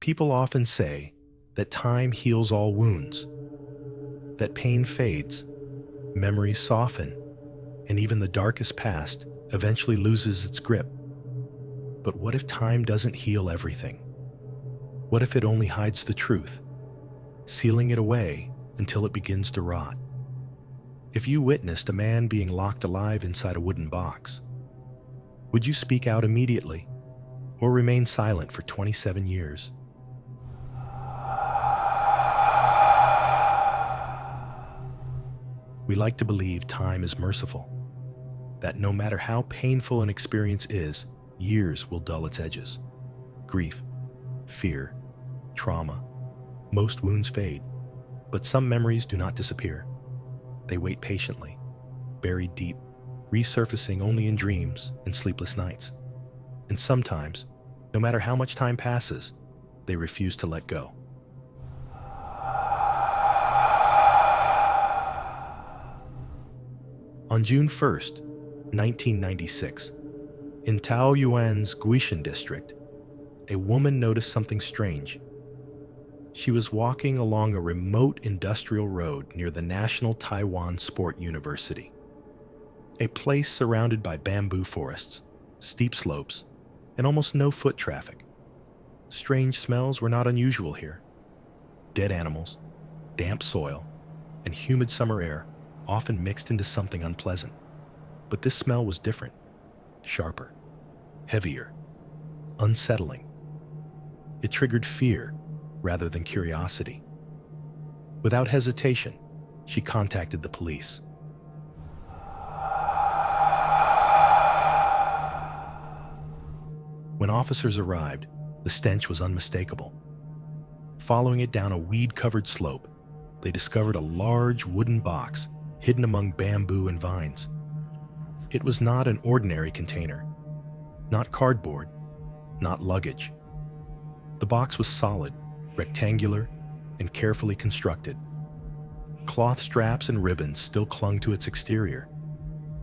People often say that time heals all wounds, that pain fades, memories soften, and even the darkest past eventually loses its grip. But what if time doesn't heal everything? What if it only hides the truth, sealing it away until it begins to rot? If you witnessed a man being locked alive inside a wooden box, would you speak out immediately or remain silent for 27 years? We like to believe time is merciful, that no matter how painful an experience is, years will dull its edges. Grief, fear, trauma, most wounds fade, but some memories do not disappear. They wait patiently, buried deep, resurfacing only in dreams and sleepless nights. And sometimes, no matter how much time passes, they refuse to let go. On June 1st, 1996, in Taoyuan's Guishan district, a woman noticed something strange. She was walking along a remote industrial road near the National Taiwan Sport University, a place surrounded by bamboo forests, steep slopes, and almost no foot traffic. Strange smells were not unusual here. Dead animals, damp soil, and humid summer air often mixed into something unpleasant. But this smell was different, sharper, heavier, unsettling. It triggered fear rather than curiosity. Without hesitation, she contacted the police. When officers arrived, the stench was unmistakable. Following it down a weed-covered slope, they discovered a large wooden box hidden among bamboo and vines. It was not an ordinary container, not cardboard, not luggage. The box was solid, rectangular, and carefully constructed. Cloth straps and ribbons still clung to its exterior.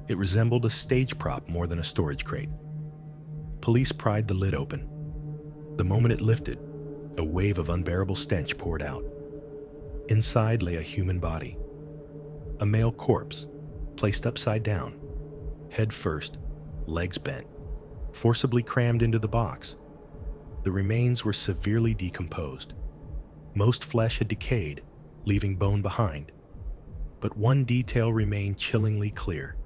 It resembled a stage prop more than a storage crate. Police pried the lid open. The moment it lifted, a wave of unbearable stench poured out. Inside lay a human body. A male corpse, placed upside down, head first, legs bent, forcibly crammed into the box. The remains were severely decomposed. Most flesh had decayed, leaving bone behind. But one detail remained chillingly clear.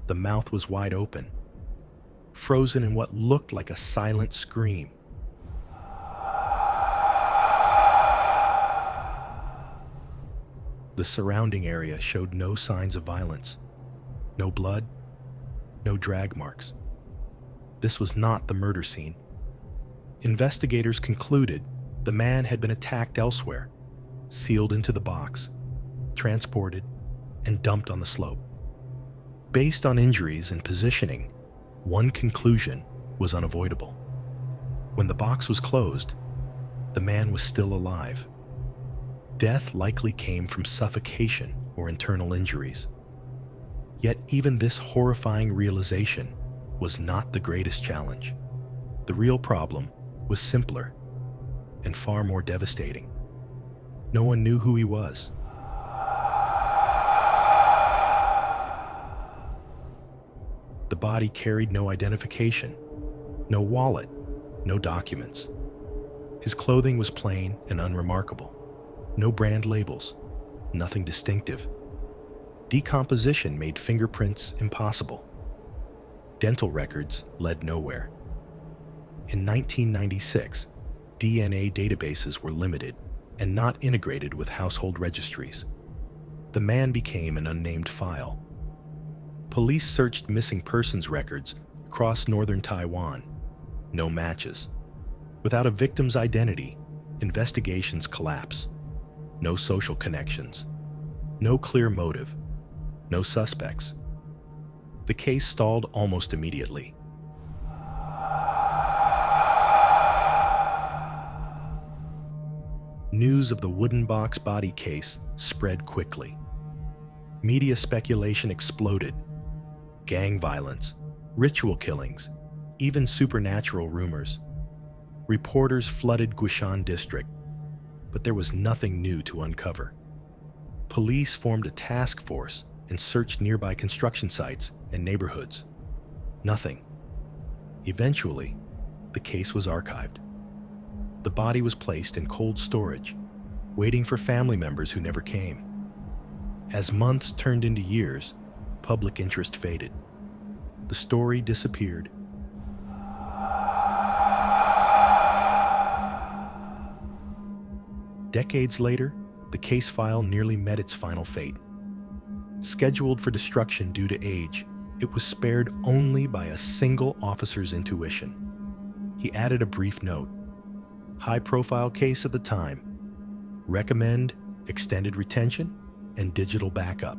The mouth was wide open, frozen in what looked like a silent scream. The surrounding area showed no signs of violence. No blood, no drag marks. This was not the murder scene. Investigators concluded the man had been attacked elsewhere, sealed into the box, transported, and dumped on the slope. Based on injuries and positioning, one conclusion was unavoidable. When the box was closed, the man was still alive. Death likely came from suffocation or internal injuries. Yet even this horrifying realization was not the greatest challenge. The real problem was simpler and far more devastating. No one knew who he was. The body carried no identification, no wallet, no documents. His clothing was plain and unremarkable. No brand labels, nothing distinctive. Decomposition made fingerprints impossible. Dental records led nowhere. In 1996, DNA databases were limited and not integrated with household registries. The man became an unnamed file. Police searched missing persons records across northern Taiwan. No matches. Without a victim's identity, investigations collapse. No social connections. No clear motive. No suspects. The case stalled almost immediately. News of the wooden box body case spread quickly. Media speculation exploded. Gang violence, ritual killings, even supernatural rumors. Reporters flooded Guishan district, but there was nothing new to uncover. Police formed a task force and searched nearby construction sites and neighborhoods. Nothing. Eventually, the case was archived. The body was placed in cold storage, waiting for family members who never came. As months turned into years, public interest faded. The story disappeared. Decades later, the case file nearly met its final fate. Scheduled for destruction due to age, it was spared only by a single officer's intuition. He added a brief note. High-profile case at the time. Recommend extended retention and digital backup.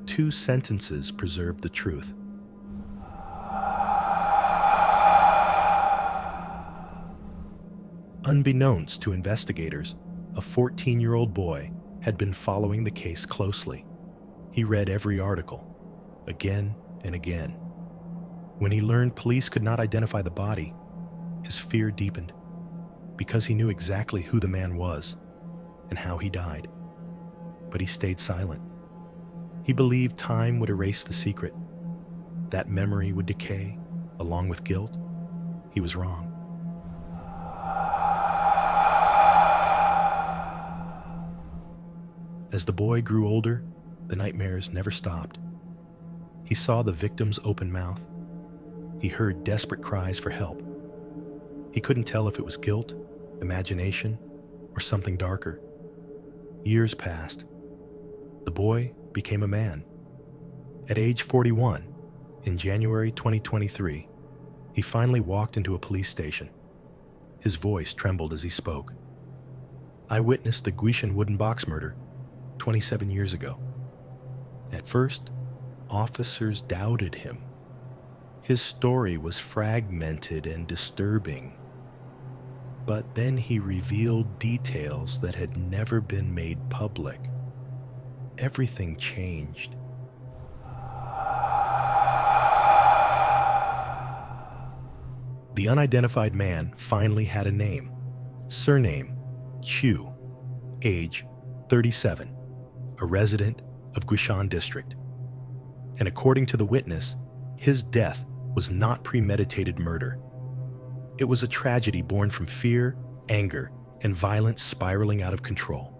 2 sentences preserved the truth. Unbeknownst to investigators, a 14-year-old boy had been following the case closely. He read every article, again and again. When he learned police could not identify the body, his fear deepened, because he knew exactly who the man was and how he died. But he stayed silent. He believed time would erase the secret. That memory would decay, along with guilt. He was wrong. As the boy grew older, the nightmares never stopped. He saw the victim's open mouth. He heard desperate cries for help. He couldn't tell if it was guilt, imagination, or something darker. Years passed. The boy became a man. At age 41, in January 2023, he finally walked into a police station. His voice trembled as he spoke. I witnessed the Guishan Wooden Box murder 27 years ago. At first, officers doubted him. His story was fragmented and disturbing. But then he revealed details that had never been made public. Everything changed. The unidentified man finally had a name. Surname, Chu. Age, 37. A resident of Guishan district. And according to the witness, his death was not premeditated murder. It was a tragedy born from fear, anger, and violence spiraling out of control.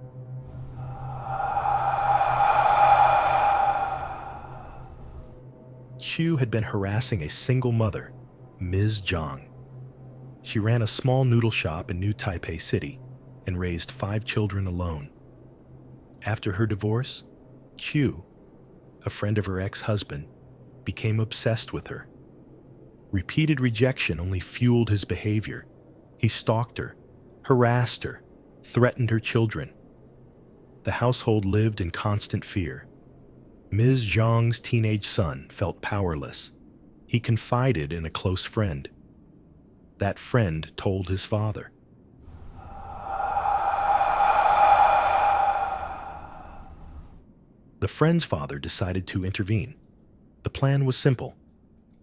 Chu had been harassing a single mother, Ms. Zhang. She ran a small noodle shop in New Taipei City and raised 5 children alone. After her divorce, Chu, a friend of her ex-husband, became obsessed with her. Repeated rejection only fueled his behavior. He stalked her, harassed her, threatened her children. The household lived in constant fear. Ms. Zhang's teenage son felt powerless. He confided in a close friend. That friend told his father. The friend's father decided to intervene. The plan was simple.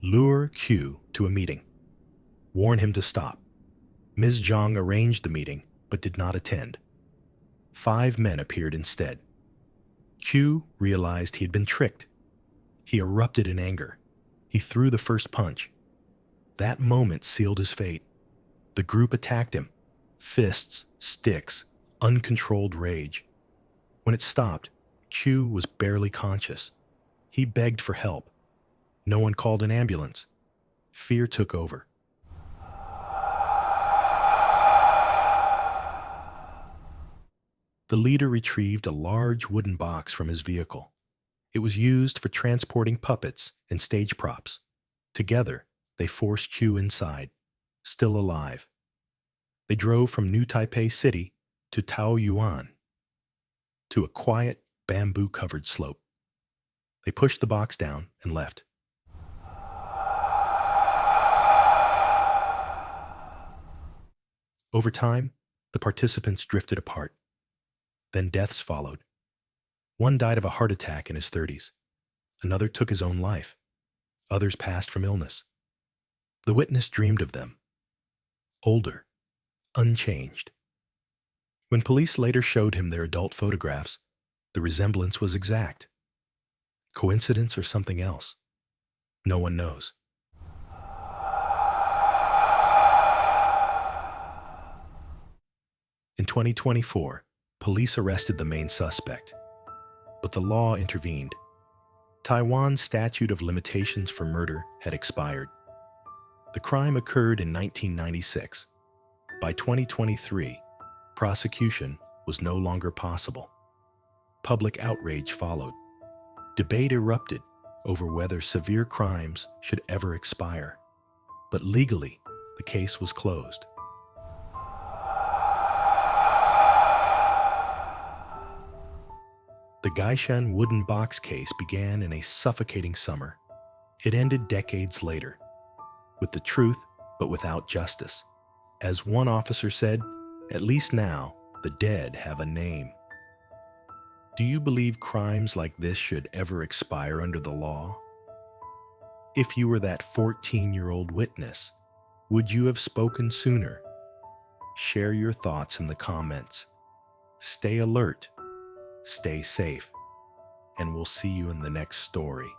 Lure Q to a meeting. Warn him to stop. Ms. Zhang arranged the meeting, but did not attend. 5 men appeared instead. Q realized he had been tricked. He erupted in anger. He threw the first punch. That moment sealed his fate. The group attacked him. Fists, sticks, uncontrolled rage. When it stopped, Q was barely conscious. He begged for help. No one called an ambulance. Fear took over. The leader retrieved a large wooden box from his vehicle. It was used for transporting puppets and stage props. Together, they forced Q inside, still alive. They drove from New Taipei City to Taoyuan, to a quiet, bamboo-covered slope. They pushed the box down and left. Over time, the participants drifted apart. Then deaths followed. One died of a heart attack in his 30s. Another took his own life. Others passed from illness. The witness dreamed of them. older, unchanged. When police later showed him their adult photographs, the resemblance was exact. Coincidence or something else? No one knows. In 2024, police arrested the main suspect, but the law intervened. Taiwan's statute of limitations for murder had expired. The crime occurred in 1996. By 2023, prosecution was no longer possible. Public outrage followed. Debate erupted over whether severe crimes should ever expire. But legally, the case was closed. The Guishan Wooden Box Case began in a suffocating summer. It ended decades later, with the truth but without justice. As one officer said, "At least now, the dead have a name." Do you believe crimes like this should ever expire under the law? If you were that 14-year-old witness, would you have spoken sooner? Share your thoughts in the comments. Stay alert, stay safe, and we'll see you in the next story.